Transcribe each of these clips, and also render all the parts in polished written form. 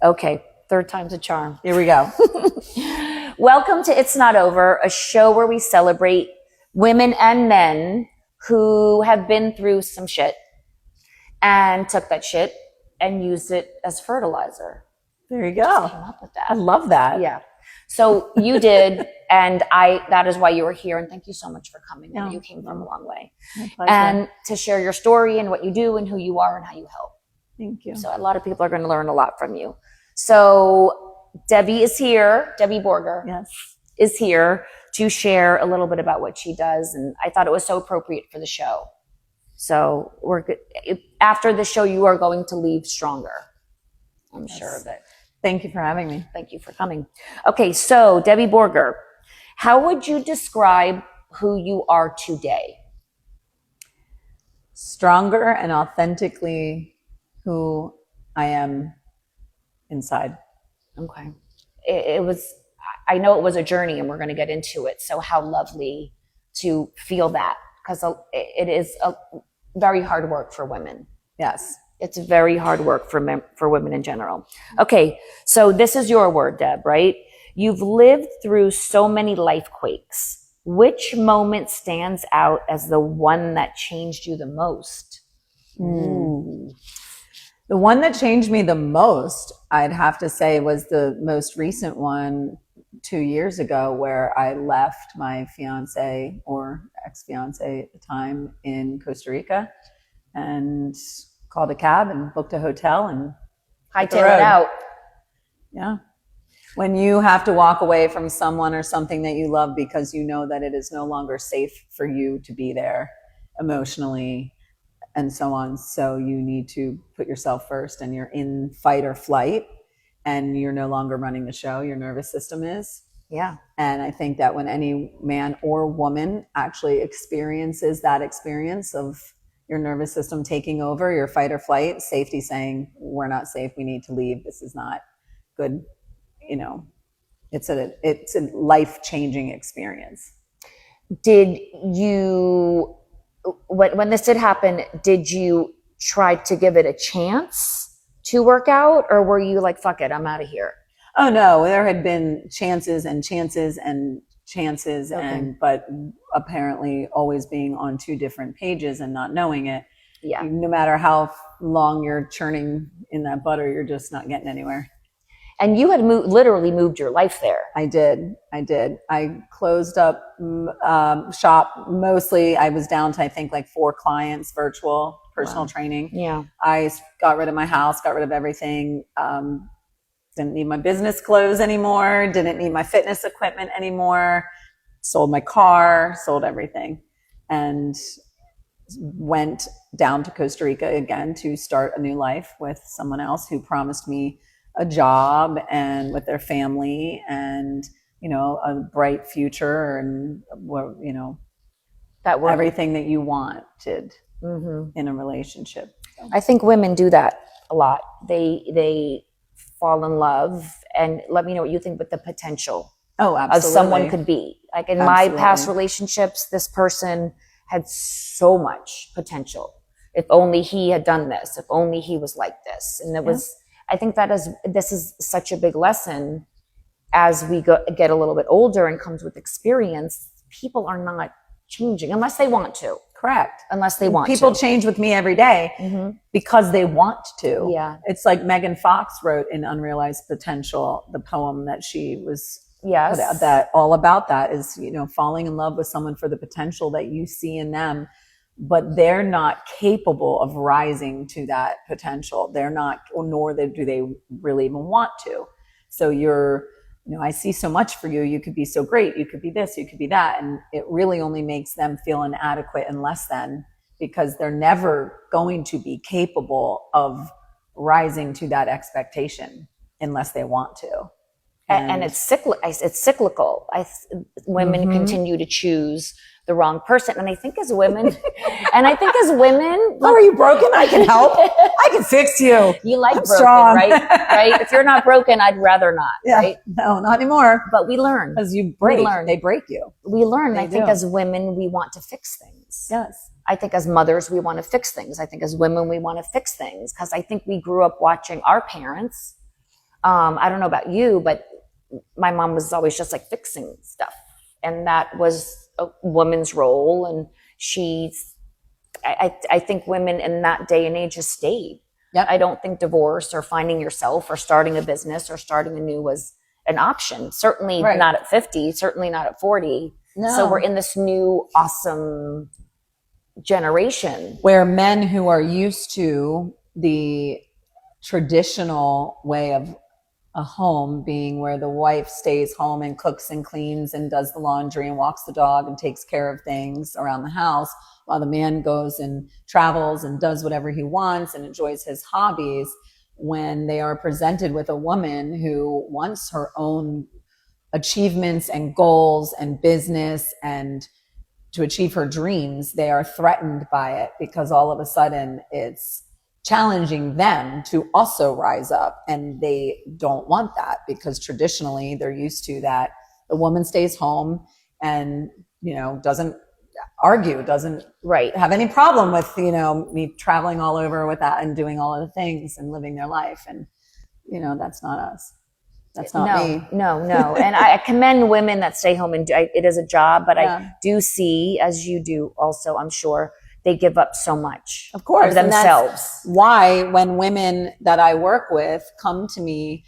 Okay, third time's a charm. Here we go. Welcome to It's Not Over, a show where we celebrate women and men who have been through some shit and took that shit and used it as fertilizer. There you go. Just came up with that. I love that. Yeah. So you did, and that is why you were here. And thank you so much for coming. No, you came from a long way. My pleasure. And to share your story and what you do and who you are and how you help. Thank you. So a lot of people are going to learn a lot from you. So Debbie is here. Debbie Borger is here to share a little bit about what she does. And I thought it was so appropriate for the show. So we're good. After the show, you are going to leave stronger. I'm sure of it. Thank you for having me. Thank you for coming. Okay, so Debbie Borger, how would you describe who you are today? Stronger and authentically who I am inside. Okay. I know it was a journey and we're going to get into it. So how lovely to feel that, because it is a very hard work for women. Yes. It's very hard work for women in general. Okay, so this is your word, Deb, right? You've lived through so many life quakes. Which moment stands out as the one that changed you the most? The one that changed me the most, I'd have to say, was the most recent one 2 years ago, where I left my fiance or ex-fiance at the time in Costa Rica and called a cab and booked a hotel and hightail it out. Yeah. When you have to walk away from someone or something that you love because you know that it is no longer safe for you to be there emotionally and so on. So you need to put yourself first, and you're in fight or flight and you're no longer running the show. Your nervous system is. Yeah. And I think that when any man or woman actually experiences that experience of your nervous system taking over, your fight or flight, safety saying, we're not safe, we need to leave, this is not good, it's a life-changing experience. Did you, when this did happen, did you try to give it a chance to work out, or were you like, fuck it, I'm out of here? Oh no, there had been chances and chances and chances, okay. But apparently always being on two different pages and not knowing it. Yeah. No matter how long you're churning in that butter, you're just not getting anywhere. And you had literally moved your life there. I did. I closed up shop. Mostly I was down to, I think, like 4 clients, virtual personal training. Yeah. I got rid of my house, got rid of everything. Didn't need my business clothes anymore. Didn't need my fitness equipment anymore. Sold my car, sold everything, and went down to Costa Rica again to start a new life with someone else who promised me a job and with their family and, a bright future and, that everything that you wanted in a relationship. So. I think women do that a lot. They fall in love, and let me know what you think, but the potential of someone could be. Like in my past relationships, this person had so much potential. If only he had done this, if only he was like this. And it was, I think this is such a big lesson as we get a little bit older and comes with experience. People are not changing unless they want to. Correct. Unless they want People to. change with me every day because they want to. Yeah. It's like Megan Fox wrote in Unrealized Potential, the poem that she was that all about that is, falling in love with someone for the potential that you see in them, but they're not capable of rising to that potential. They're not, nor do they really even want to. So I see so much for you. You could be so great. You could be this, you could be that. And it really only makes them feel inadequate and less than, because they're never going to be capable of rising to that expectation unless they want to. And it's cyclical. Women continue to choose the wrong person. And I think as women, oh, are you broken? I can help. I can fix you. You like I'm broken, strong. right? If you're not broken, I'd rather not, right? No, not anymore. But we learn. Because you break. They break you. We learn. I think as women, we want to fix things. Yes. I think as mothers, we want to fix things. I think as women, we want to fix things. Because I think we grew up watching our parents I don't know about you, but my mom was always just like fixing stuff. And that was a woman's role. And I think women in that day and age just stayed. Yep. I don't think divorce or finding yourself or starting a business or starting anew was an option. Certainly not at 50, certainly not at 40. No. So we're in this new awesome generation where men who are used to the traditional way of a home being where the wife stays home and cooks and cleans and does the laundry and walks the dog and takes care of things around the house while the man goes and travels and does whatever he wants and enjoys his hobbies, when they are presented with a woman who wants her own achievements and goals and business and to achieve her dreams, they are threatened by it because all of a sudden it's challenging them to also rise up. And they don't want that because traditionally they're used to that the woman stays home and, doesn't argue, doesn't have any problem with, me traveling all over with that and doing all of the things and living their life. And, that's not us. That's not me. No. And I commend women that stay home and it is a job, but I do see, as you do also, I'm sure, they give up so much of course, themselves. And that's why when women that I work with come to me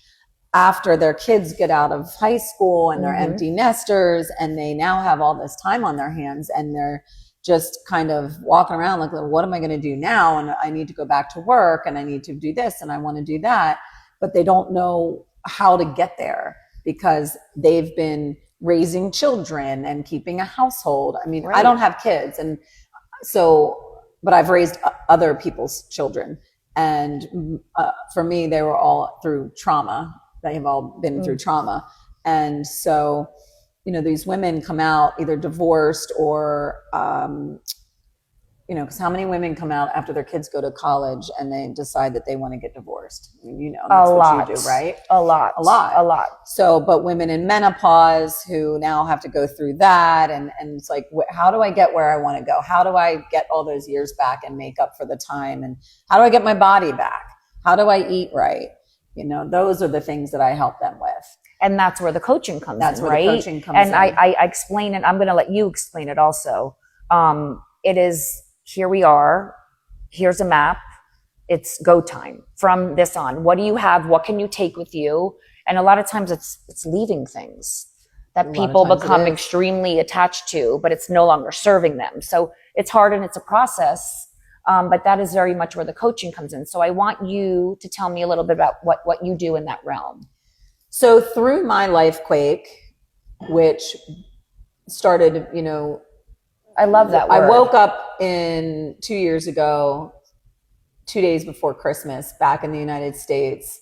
after their kids get out of high school and they're empty nesters and they now have all this time on their hands and they're just kind of walking around like, what am I going to do now? And I need to go back to work and I need to do this and I want to do that. But they don't know how to get there because they've been raising children and keeping a household. I mean, I don't have kids. And so, but I've raised other people's children. And for me, they were all through trauma. They have all been through trauma. And so, these women come out either divorced or, because how many women come out after their kids go to college and they decide that they want to get divorced? I mean, that's what you do, right? A lot. So, but women in menopause who now have to go through that. And it's like, how do I get where I want to go? How do I get all those years back and make up for the time? And how do I get my body back? How do I eat right? Those are the things that I help them with. And that's where the coaching comes in, That's where right? the coaching comes and in. And I explain it. I'm going to let you explain it also. It is, here we are. Here's a map. It's go time from this on. What do you have? What can you take with you? And a lot of times it's leaving things that people become extremely attached to, but it's no longer serving them. So it's hard and it's a process. But that is very much where the coaching comes in. So I want you to tell me a little bit about what you do in that realm. So through my life quake, which started, I love that word. I woke up 2 years ago, 2 days before Christmas, back in the United States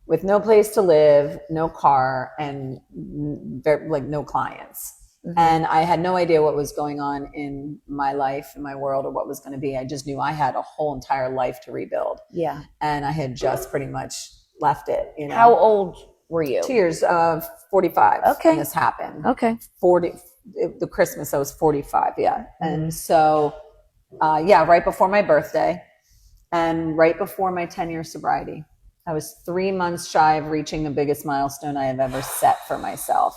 with no place to live, no car, and no clients. And I had no idea what was going on in my life, in my world, or what was going to be. I just knew I had a whole entire life to rebuild. Yeah. And I had just pretty much left it. How old were you? 2 years, 45. Okay. When this happened. Okay. The Christmas, I was 45. Yeah. And so, right before my birthday and right before my 10-year sobriety, I was 3 months shy of reaching the biggest milestone I have ever set for myself.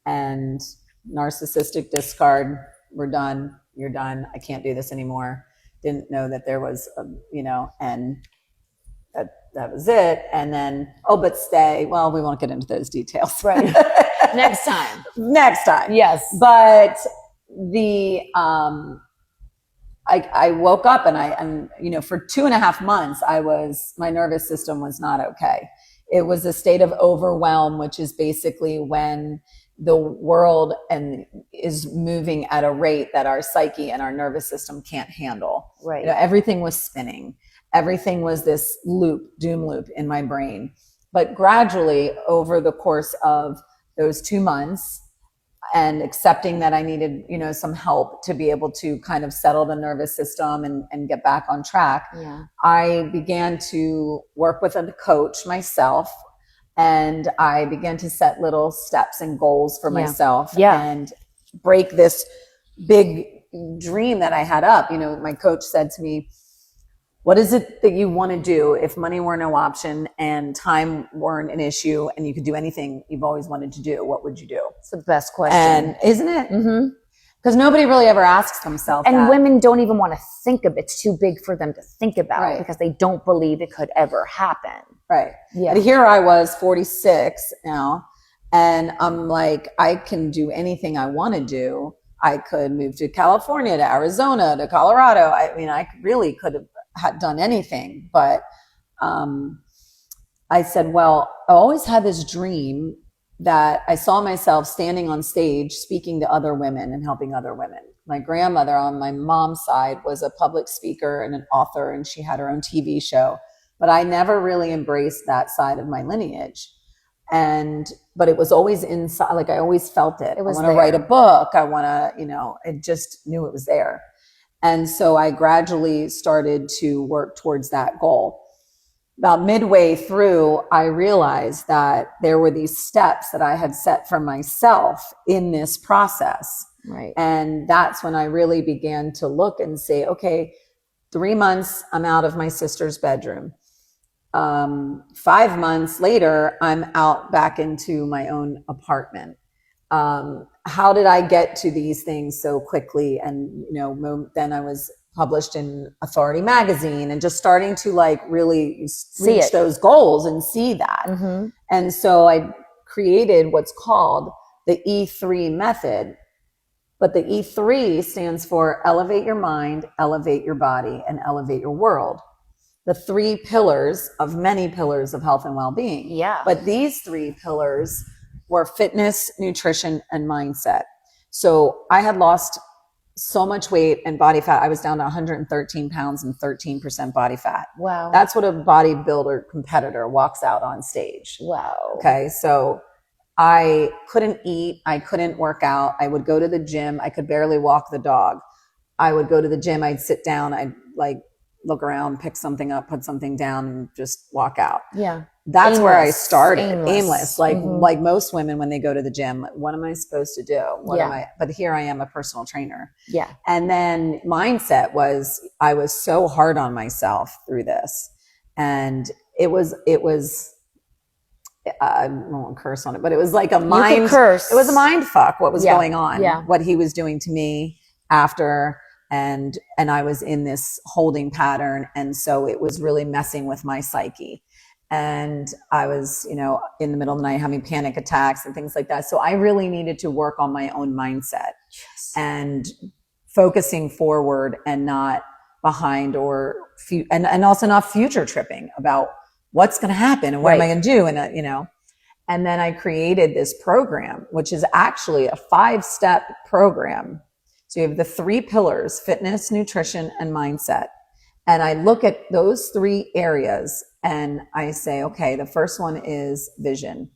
And narcissistic discard, we're done. You're done. I can't do this anymore. Didn't know that there was, and that was it. And then, but stay. Well, we won't get into those details. Right. Next time. Yes. But I woke up and for 2.5 months, my nervous system was not okay. It was a state of overwhelm, which is basically when the world is moving at a rate that our psyche and our nervous system can't handle. Right. Everything was spinning. Everything was this doom loop in my brain. But gradually over the course of those 2 months and accepting that I needed, some help to be able to kind of settle the nervous system and get back on track, I began to work with a coach myself. And I began to set little steps and goals for myself and break this big dream that I had up. My coach said to me, What is it that you want to do if money were no option and time weren't an issue and you could do anything you've always wanted to do? What would you do? It's the best question. And isn't it? Mm-hmm. Because nobody really ever asks themselves and that. Women don't even want to think of it. It's too big for them to think about because they don't believe it could ever happen. Right. Yeah. But here I was 46 now, and I'm like, I can do anything I want to do. I could move to California, to Arizona, to Colorado. I mean, I really could have had done anything, but I said, well, I always had this dream that I saw myself standing on stage speaking to other women and helping other women. My grandmother on my mom's side was a public speaker and an author, and she had her own TV show, but I never really embraced that side of my lineage. But it was always inside, like I always felt it. I want to write a book. I want to, I just knew it was there. And so I gradually started to work towards that goal. About midway through, I realized that there were these steps that I had set for myself in this process. Right. And that's when I really began to look and say, okay, 3 months, I'm out of my sister's bedroom. 5 months later, I'm out back into my own apartment. How did I get to these things so quickly? And, then I was published in Authority magazine and just starting to like really reach those goals and see that. Mm-hmm. And so I created what's called the E3 method. But the E3 stands for elevate your mind, elevate your body, and elevate your world. The 3 pillars of many pillars of health and well-being. Yeah. But these 3 pillars were fitness, nutrition, and mindset. So I had lost so much weight and body fat. I was down to 113 pounds and 13% body fat. Wow. That's what a bodybuilder competitor walks out on stage. Wow. Okay. So I couldn't eat. I couldn't work out. I would go to the gym. I could barely walk the dog. I would go to the gym. I'd sit down. I'd like look around, pick something up, put something down, and just walk out. Yeah. That's where I started. Aimless. Like most women when they go to the gym, what am I supposed to do? But here I am, a personal trainer. Yeah. And then mindset was, I was so hard on myself through this. And it was I won't curse on it, but it was like it was a mind fuck what was going on, what he was doing to me after. And I was in this holding pattern. And so it was really messing with my psyche. And I was, in the middle of the night having panic attacks and things like that. So I really needed to work on my own mindset and focusing forward and not behind and also not future tripping about what's going to happen and what am I going to do? And then I created this program, which is actually a 5-step program. So you have the 3 pillars, fitness, nutrition, and mindset. And I look at those 3 areas and I say, okay, the first one is vision.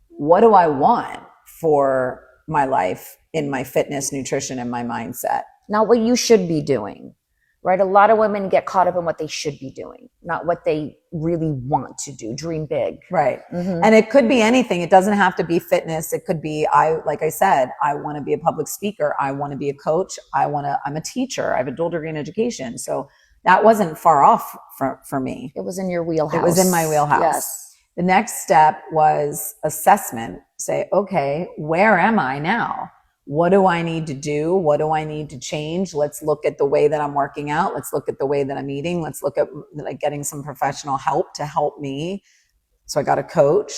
What do I want for my life in my fitness, nutrition, and my mindset? Not what you should be doing, right? A lot of women get caught up in what they should be doing, not what they really want to do. Dream big. Right. Mm-hmm. And it could be anything. It doesn't have to be fitness. It could be, like I said, I want to be a public speaker. I want to be a coach. I'm a teacher. I have a dual degree in education. So that wasn't far off for me. It was in your wheelhouse. It was in my wheelhouse. Yes. The next step was assessment. Say, okay, where am I now? What do I need to do? What do I need to change? Let's look at the way that I'm working out. Let's look at the way that I'm eating. Let's look at like getting some professional help to help me. So I got a coach.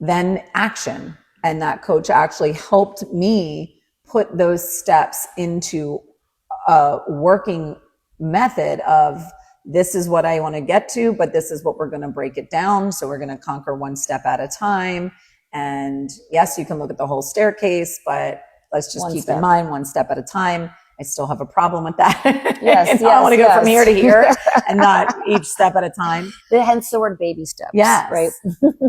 Then action. And that coach actually helped me put those steps into a working method of, this is what I want to get to, but this is what we're going to break it down. So we're going to conquer one step at a time. And yes, you can look at the whole staircase, but let's just keep in mind 1 step at a time. I still have a problem with that. Yes, I want to go from here to here and not each step at a time. Hence the word baby steps. Yes. Right.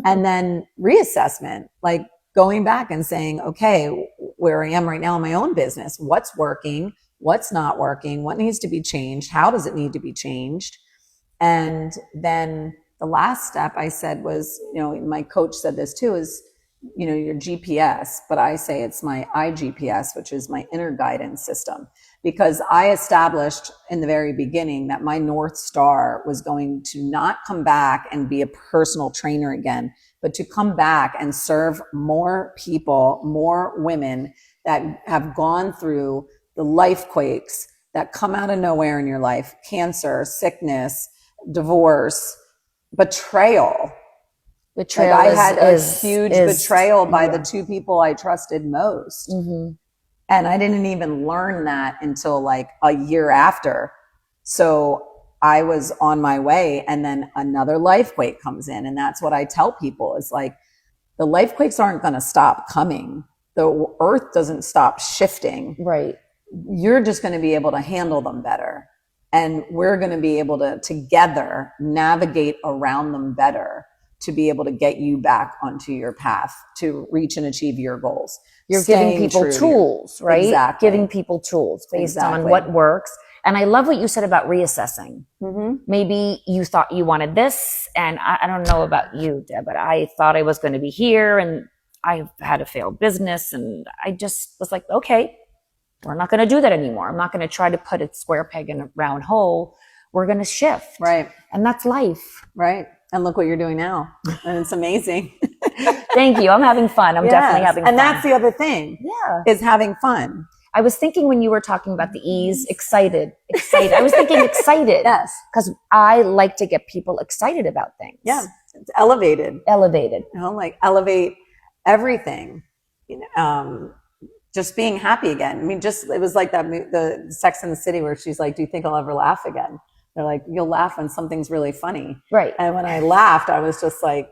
And then reassessment, like going back and saying, okay, where I am right now in my own business, what's working, what's not working, what needs to be changed, how does it need to be changed? And then the last step I said was, my coach said this too, is, your GPS, but I say it's my iGPS, which is my inner guidance system. because I established in the very beginning that my North Star was going to not come back and be a personal trainer again, but to come back and serve more people, more women that have gone through the life quakes that come out of nowhere in your life: cancer, sickness, divorce, betrayal. Betrayal. Like I had a huge betrayal by the two people I trusted most. Mm-hmm. And I didn't even learn that until like a year after. So I was on my way, and then another life quake comes in. And that's what I tell people is like, the life quakes aren't going to stop coming. The earth doesn't stop shifting. Right. You're just going to be able to handle them better. And we're going to be able to together navigate around them better to be able to get you back onto your path to reach and achieve your goals. You're giving people tools, right? Exactly. Giving people tools based on what works. And I love what you said about reassessing. Mm-hmm. Maybe you thought you wanted this, and I don't know about you, Deb, but I thought I was going to be here, and I had a failed business, and I just was like, okay, we're not going to do that anymore. I'm not going to try to put a square peg in a round hole. We're going to shift. Right. And that's life. Right. And look what you're doing now. And it's amazing. Thank you. I'm having fun. I'm definitely having fun. And that's the other thing. Yeah. Is having fun. I was thinking when you were talking about the ease, excited. I was thinking excited. Yes. Because I like to get people excited about things. Yeah. It's elevated. You know, like elevate everything. You know, just being happy again. I mean, it was like that, the Sex and the City, where she's like, do you think I'll ever laugh again? They're like, you'll laugh when something's really funny. Right. And when I laughed, I was just like,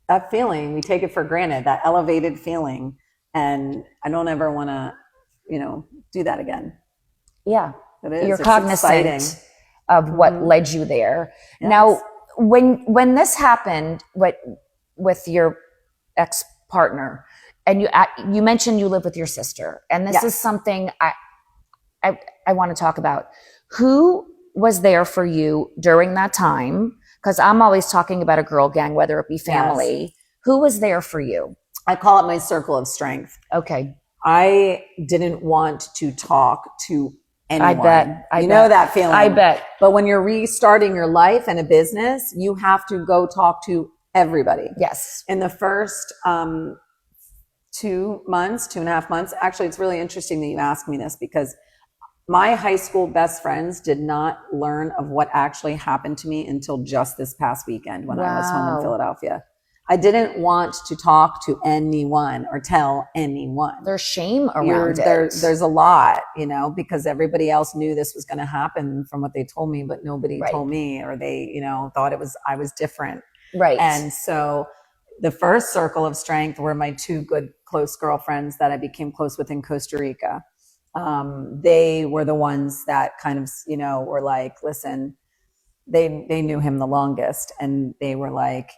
that feeling, we take it for granted, that elevated feeling. And I don't ever want to, do that again. Yeah. You're it's cognizant exciting. Of what led you there. Yes. Now, when this happened with your ex-partner, and you mentioned you live with your sister, and this is something I want to talk about. Who was there for you during that time? Because I'm always talking about a girl gang, whether it be family. Yes. Who was there for you? I call it my circle of strength. Okay. I didn't want to talk to anyone. I bet. know that feeling. I bet. But when you're restarting your life and a business, you have to go talk to everybody. Yes. In the first 2.5 months, actually, it's really interesting that you asked me this, because my high school best friends did not learn of what actually happened to me until just this past weekend when I was home in Philadelphia. I didn't want to talk to anyone or tell anyone. There's shame around it. There's a lot, because everybody else knew this was going to happen from what they told me, but nobody told me, or they, thought I was different. Right. And so the first circle of strength were my two good, close girlfriends that I became close with in Costa Rica. They were the ones that kind of, were like, listen, they knew him the longest, and they were like,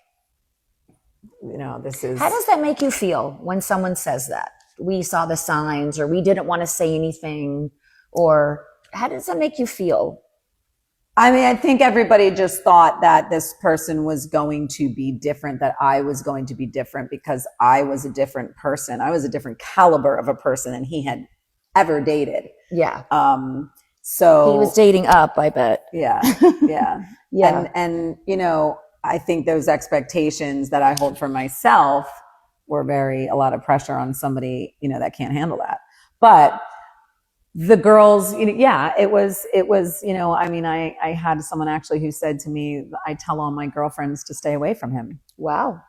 this is. How does that make you feel when someone says that? We saw the signs, or we didn't want to say anything, or how does that make you feel? I mean, I think everybody just thought that this person was going to be different, that I was going to be different because I was a different person. I was a different caliber of a person than he had ever dated. Yeah. So he was dating up, I bet. Yeah. Yeah. Yeah. And, I think those expectations that I hold for myself were a lot of pressure on somebody, that can't handle that. But the girls, it was, I mean, I had someone actually who said to me, I tell all my girlfriends to stay away from him. Wow.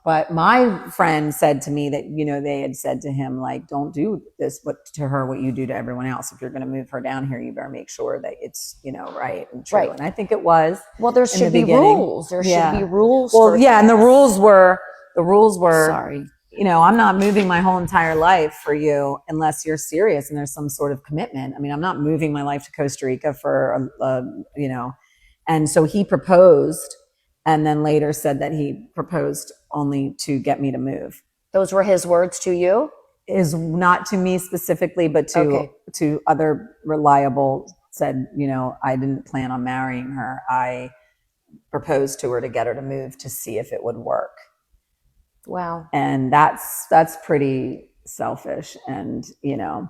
But my friend said to me that, they had said to him, like, don't do this, to her, what you do to everyone else. If you're going to move her down here, you better make sure that it's, right and true. Right. And I think it was. Well, there should be rules. There should be rules. Well, yeah. And the rules were, sorry. I'm not moving my whole entire life for you unless you're serious and there's some sort of commitment. I mean, I'm not moving my life to Costa Rica for, and so he proposed, and then later said that he proposed only to get me to move. Those were his words to you? Is not to me specifically, but to other reliable, said, I didn't plan on marrying her. I proposed to her to get her to move to see if it would work. Wow. And that's pretty selfish, and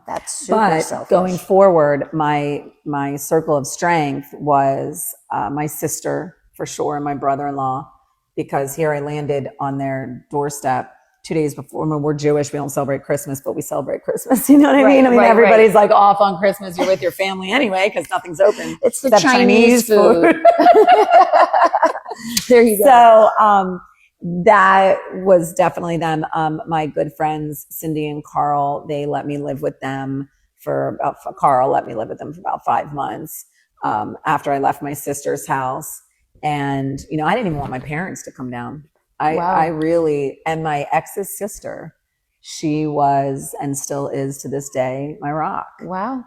that's super selfish. Going forward, my circle of strength was my sister for sure, and my brother-in-law, because here I landed on their doorstep 2 days before. I mean, we're Jewish, we don't celebrate Christmas, but we celebrate Christmas. You know what I mean? I mean, everybody's like off on Christmas. You're with your family anyway because nothing's open. It's the Chinese food. There you go. So that was definitely them. My good friends, Cindy and Carl, they let me live with them Carl let me live with them for about 5 months after I left my sister's house. And, I didn't even want my parents to come down. I really, and my ex's sister, she was and still is to this day my rock. Wow.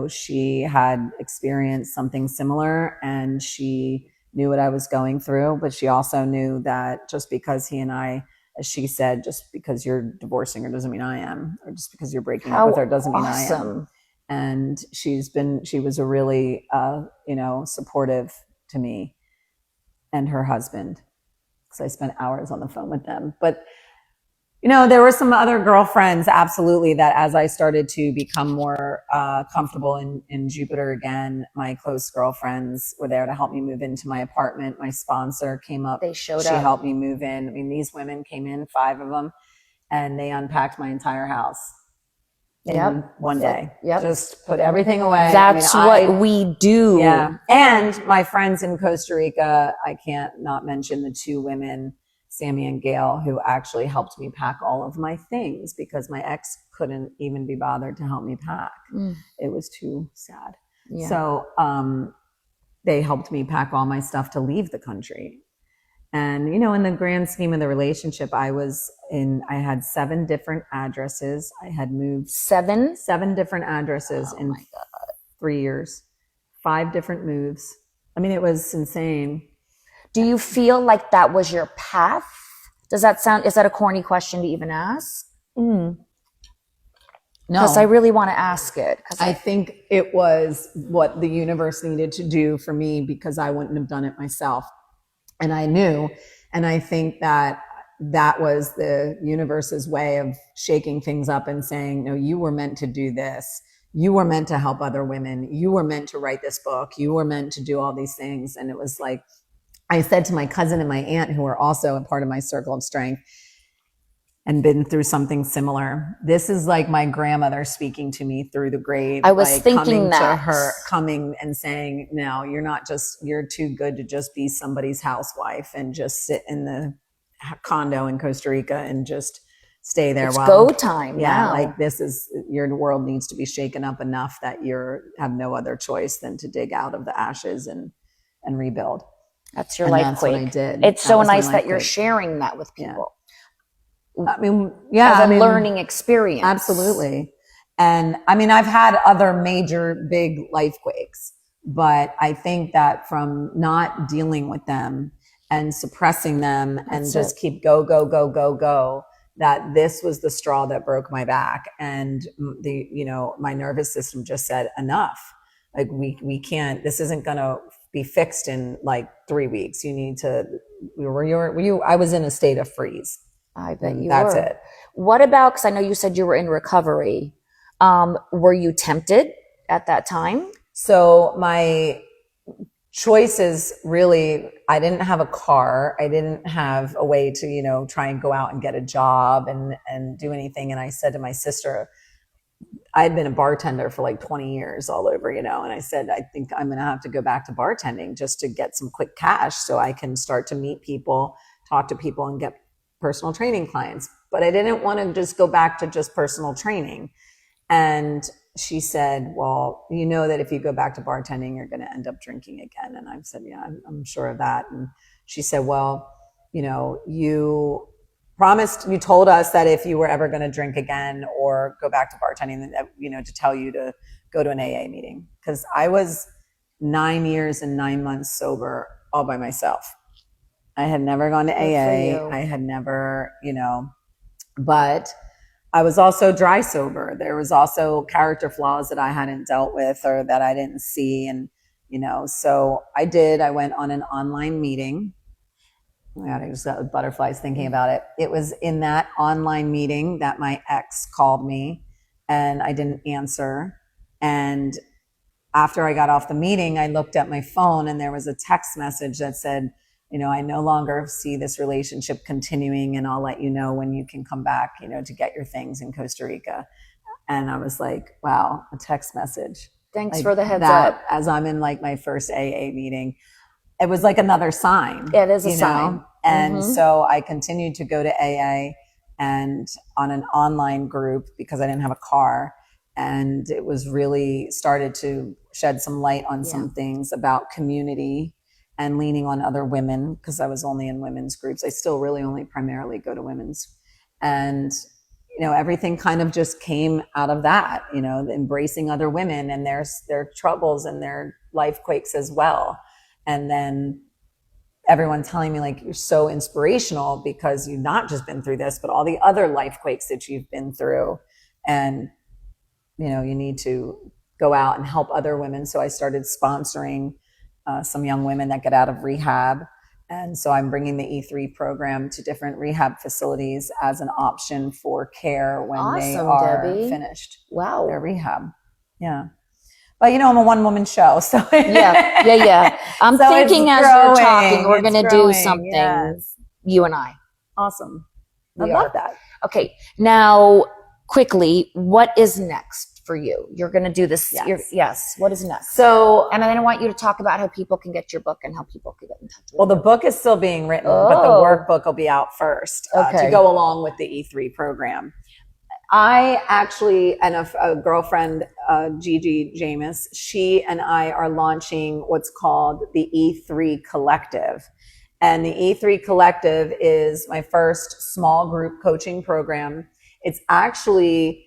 She had experienced something similar and she knew what I was going through, but she also knew that just because he and I, as she said, just because you're divorcing her doesn't mean I am, or just because you're breaking up with her doesn't mean I am. And she was a really, supportive to me and her husband, because I spent hours on the phone with them. But, there were some other girlfriends, absolutely, that as I started to become more comfortable in Jupiter again, my close girlfriends were there to help me move into my apartment. My sponsor came up. They showed up. She helped me move in. I mean, these women came in, 5 of them, and they unpacked my entire house. In one day. Just put everything away. That's what we do. Yeah. And my friends in Costa Rica, I can't not mention the 2 women, Sammy and Gail, who actually helped me pack all of my things because my ex couldn't even be bothered to help me pack. It was too sad. Yeah. So they helped me pack all my stuff to leave the country. And, in the grand scheme of the relationship, I had 7 different addresses. I had moved 7 different addresses in 3 years, 5 different moves. I mean, it was insane. Do you feel like that was your path? Is that a corny question to even ask? No. Because I really want to ask it. I think it was what the universe needed to do for me because I wouldn't have done it myself. And I knew, and I think that was the universe's way of shaking things up and saying, no, you were meant to do this. You were meant to help other women. You were meant to write this book. You were meant to do all these things. And it was like, I said to my cousin and my aunt, who are also a part of my circle of strength and been through something similar, this is like my grandmother speaking to me through the grave. I was thinking coming and saying, no, you're too good to just be somebody's housewife and just sit in the condo in Costa Rica and just stay there. It's go time. Yeah. Now. Like your world needs to be shaken up enough that have no other choice than to dig out of the ashes and rebuild. That's your life quake. What I did. It's so nice that you're sharing that with people. I mean, as a learning experience. Absolutely. And I mean, I've had other major big life quakes, but I think that from not dealing with them and suppressing them just keep go, that this was the straw that broke my back. And my nervous system just said enough. Like we can't, this isn't going to be fixed in like 3 weeks. You need to, I was in a state of freeze. I bet you That's were. it. What about, because I know you said you were in recovery. Were you tempted at that time? So my choices really, I didn't have a car. I didn't have a way to, try and go out and get a job and do anything. And I said to my sister, I had been a bartender for like 20 years all over, and I said, I think I'm going to have to go back to bartending just to get some quick cash so I can start to meet people, talk to people and get personal training clients. But I didn't want to just go back to just personal training. And she said, well, you know that if you go back to bartending, you're going to end up drinking again. And I said, yeah, I'm sure of that. And she said, well, you promised, you told us that if you were ever going to drink again or go back to bartending, that, to tell you to go to an AA meeting. Because I was 9 years and 9 months sober all by myself. I had never gone to AA. I had never, but I was also dry sober. There was also character flaws that I hadn't dealt with or that I didn't see. And, so I went on an online meeting Oh my God, I just got butterflies thinking about it. It was in that online meeting that my ex called me and I didn't answer. And after I got off the meeting, I looked at my phone and there was a text message that said, I no longer see this relationship continuing, and I'll let you know when you can come back, to get your things in Costa Rica. And I was like, wow, a text message. Thanks for the heads up. As I'm in like my first AA meeting, it was like another sign. It is a sign. And so I continued to go to AA and on an online group because I didn't have a car. And it was really started to shed some light on some things about community and leaning on other women, because I was only in women's groups. I still really only primarily go to women's. And, everything kind of just came out of that, embracing other women and their troubles and their life quakes as well. And then everyone telling me like, you're so inspirational because you've not just been through this, but all the other life quakes that you've been through. And, you need to go out and help other women. So I started sponsoring some young women that get out of rehab. And so I'm bringing the E3 program to different rehab facilities as an option for care when they are finished. Wow. Their rehab. Yeah. But I'm a one-woman show, so yeah. I'm so thinking as you're talking, we're going to do something, you and I. Awesome. I love that. Okay. Now, quickly, what is next for you? You're going to do this. Yes. What is next? So, and then I want you to talk about how people can get your book and how people can get in touch with you. Well, the book is still being written, but the workbook will be out first to go along with the E3 program. I actually, and a girlfriend, Gigi James, she and I are launching what's called the E3 Collective. And the E3 Collective is my first small group coaching program. It's actually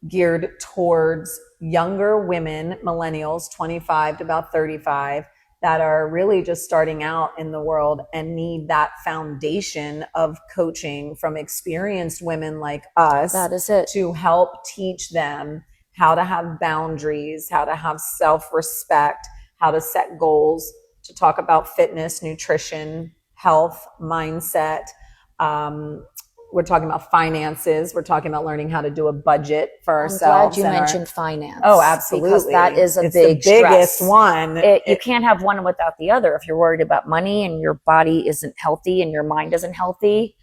geared towards younger women, millennials, 25 to about 35, that are really just starting out in the world and need that foundation of coaching from experienced women like us. That is it. To help teach them how to have boundaries, how to have self-respect, how to set goals, to talk about fitness, nutrition, health, mindset. We're talking about finances. We're talking about learning how to do a budget for ourselves. I'm glad you mentioned finance. Oh, absolutely. Because that is it's the biggest stress. one. You can't have one without the other. If you're worried about money and your body isn't healthy and your mind isn't healthy,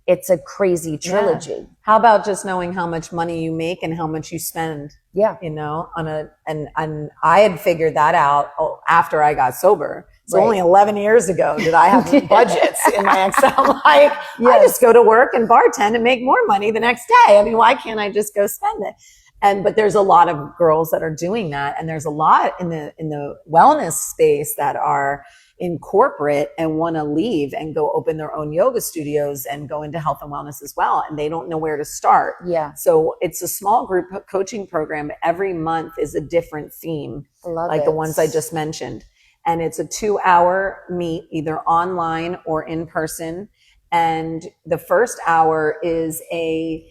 it's a crazy trilogy. Yeah. How about just knowing how much money you make and how much you spend? Yeah. And I had figured that out after I got sober. So only 11 years ago did I have budgets in my Excel. I just go to work and bartend and make more money the next day. I mean, why can't I just go spend it? But there's a lot of girls that are doing that. And there's a lot in the wellness space that are in corporate and want to leave and go open their own yoga studios and go into health and wellness as well. And they don't know where to start. Yeah. So it's a small group coaching program. Every month is a different theme, like the ones I just mentioned. And it's a 2-hour meet, either online or in person. And the first hour is a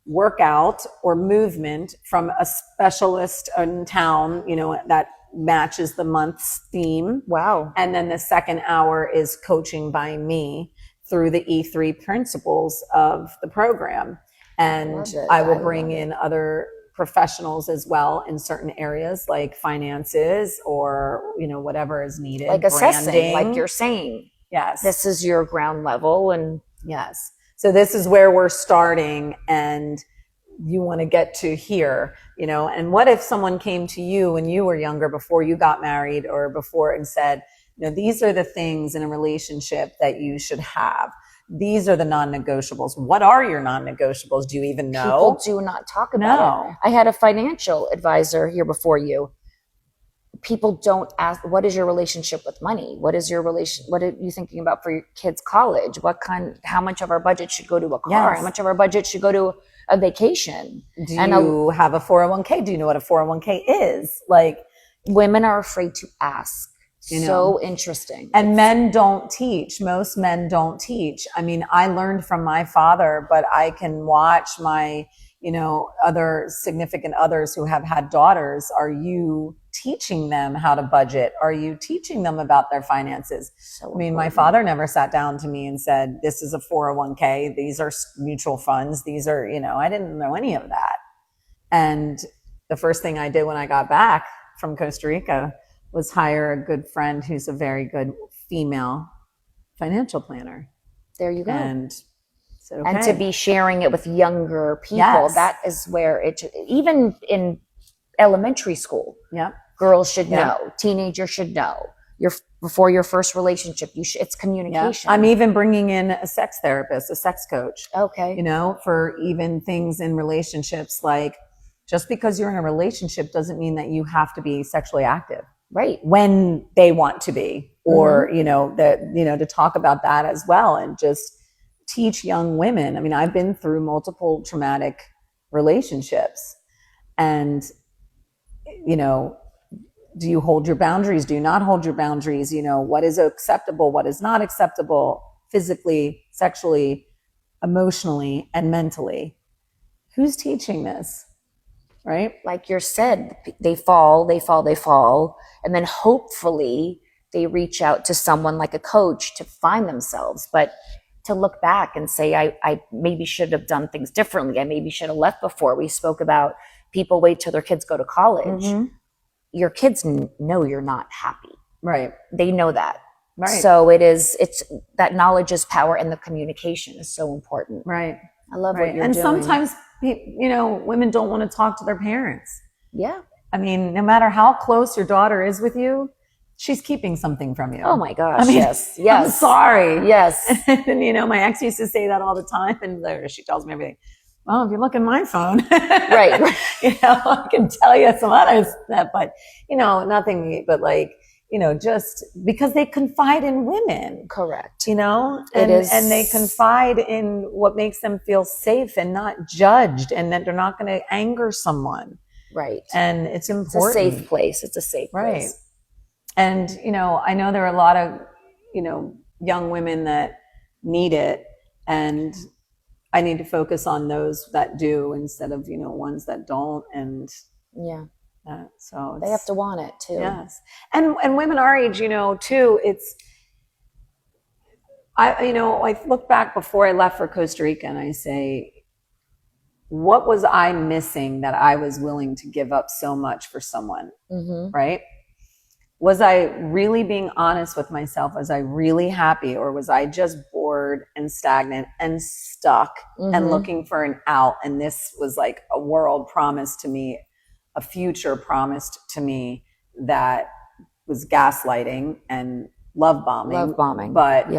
workout or movement from a specialist in town, that matches the month's theme. Wow. And then the second hour is coaching by me through the E3 principles of the program. And I will bring in other professionals as well in certain areas like finances or, whatever is needed. Like assessing, like you're saying. Yes. This is your ground level. And yes. So this is where we're starting, and you want to get to here, and what if someone came to you when you were younger, before you got married or before, and said, these are the things in a relationship that you should have. These are the non-negotiables. What are your non-negotiables? Do you even know? People do not talk about it. I had a financial advisor here before you. People don't ask, what is your relationship with money? What are you thinking about for your kids' college? How much of our budget should go to a car? Yes. How much of our budget should go to a vacation? Do you have a 401k? Do you know what a 401k is? Like, women are afraid to ask. So interesting. And men don't teach. Most men don't teach. I mean, I learned from my father, but I can watch my, other significant others who have had daughters, are you teaching them how to budget? Are you teaching them about their finances? So I mean, my father never sat down to me and said, this is a 401k. These are mutual funds. These are, I didn't know any of that. And the first thing I did when I got back from Costa Rica was hire a good friend who's a very good female financial planner. There you go. And said, okay. And to be sharing it with younger people, that is where even in elementary school, girls should know, teenagers should know. Before your first relationship, it's communication. I'm even bringing in a sex therapist, a sex coach. Okay. For even things in relationships, like just because you're in a relationship doesn't mean that you have to be sexually active. Right. When they want to be, or, to talk about that as well, and just teach young women. I mean, I've been through multiple traumatic relationships, and, do you hold your boundaries? Do you not hold your boundaries? What is acceptable? What is not acceptable physically, sexually, emotionally, and mentally? Who's teaching this? Right? Like you said, they fall. And then hopefully they reach out to someone like a coach to find themselves. But to look back and say, I maybe should have done things differently. I maybe should have left before. We spoke about people wait till their kids go to college. Mm-hmm. Your kids know you're not happy. Right. They know that. Right. So it's that knowledge is power, and the communication is so important. Right. I love what you're doing. And sometimes, women don't want to talk to their parents. Yeah. I mean, no matter how close your daughter is with you, she's keeping something from you. Oh my gosh. Yes. I'm sorry. Yes. And my ex used to say that all the time, and she tells me everything. Well, if you look at my phone, right. I can tell you some other stuff, but nothing, but just because they confide in women. Correct. And they confide in what makes them feel safe and not judged, and that they're not going to anger someone. Right. And it's important. It's a safe place. It's a safe place. Right. And, I know there are a lot of, young women that need it, and I need to focus on those that do instead of, ones that don't. And so they have to want it too. Yes. And women our age, too, I look back before I left for Costa Rica, and I say, what was I missing that I was willing to give up so much for someone? Mm-hmm. Right? Was I really being honest with myself? Was I really happy, or was I just bored and stagnant and stuck and looking for an out? And this was like a world promised to me, a future promised to me, that was gaslighting and love bombing. But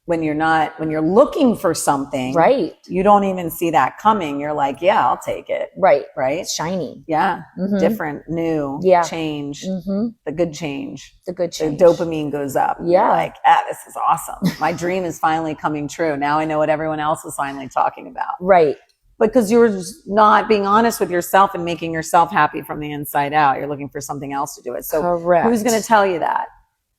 when you're looking for something, right, you don't even see that coming. You're like, yeah, I'll take it. Right. Right. Shiny. Yeah. Mm-hmm. Different, new, change, the good change. The good change. The dopamine goes up. Yeah. You're like, this is awesome. My dream is finally coming true. Now I know what everyone else is finally talking about. Right. Because you're just not being honest with yourself and making yourself happy from the inside out. You're looking for something else to do it. So correct. Who's going to tell you that?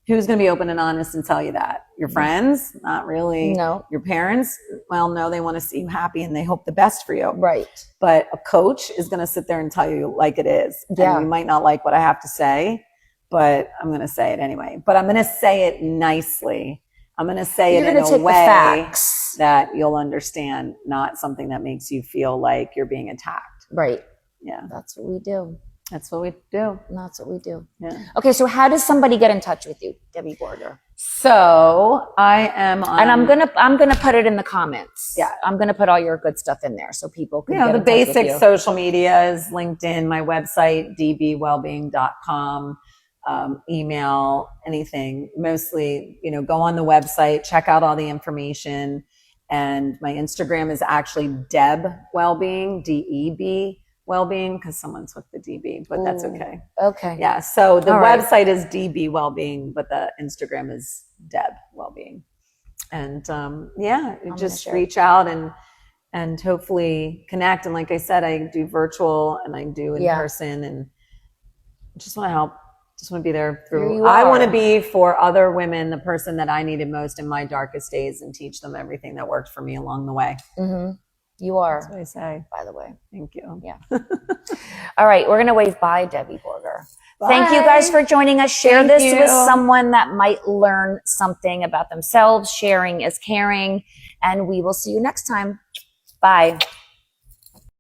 Who's going to be open and honest and tell you that? Your friends? Not really. No. Your parents? Well, no, they want to see you happy and they hope the best for you. Right. But a coach is going to sit there and tell you like it is. Yeah. And you might not like what I have to say, but I'm going to say it anyway. But I'm going to say it nicely. I'm going to say it in a way that you'll understand, not something that makes you feel like you're being attacked. Right. Yeah. That's what we do. That's what we do. That's what we do. Yeah. Okay, so how does somebody get in touch with you, Debbie Borger? So I am on, and I'm gonna put it in the comments. Yeah, I'm gonna put all your good stuff in there so people can. The basic social media is LinkedIn, my website dbwellbeing.com, email, anything. Mostly, go on the website, check out all the information, and my Instagram is actually Deb Wellbeing, DEB. Wellbeing, because someone took the DB, but that's okay. Okay. Yeah. So the website is DB Wellbeing, but the Instagram is Deb Wellbeing. And just reach out and hopefully connect. And like I said, I do virtual and I do in person, and just want to help. Just want to be there through. I want to be for other women the person that I needed most in my darkest days, and teach them everything that worked for me along the way. Mm-hmm. You are. That's what I say. By the way. Thank you. Yeah. All right. We're going to wave bye, Debbie Borger. Bye. Thank you guys for joining us. Share this with someone that might learn something about themselves. Sharing is caring. And we will see you next time. Bye.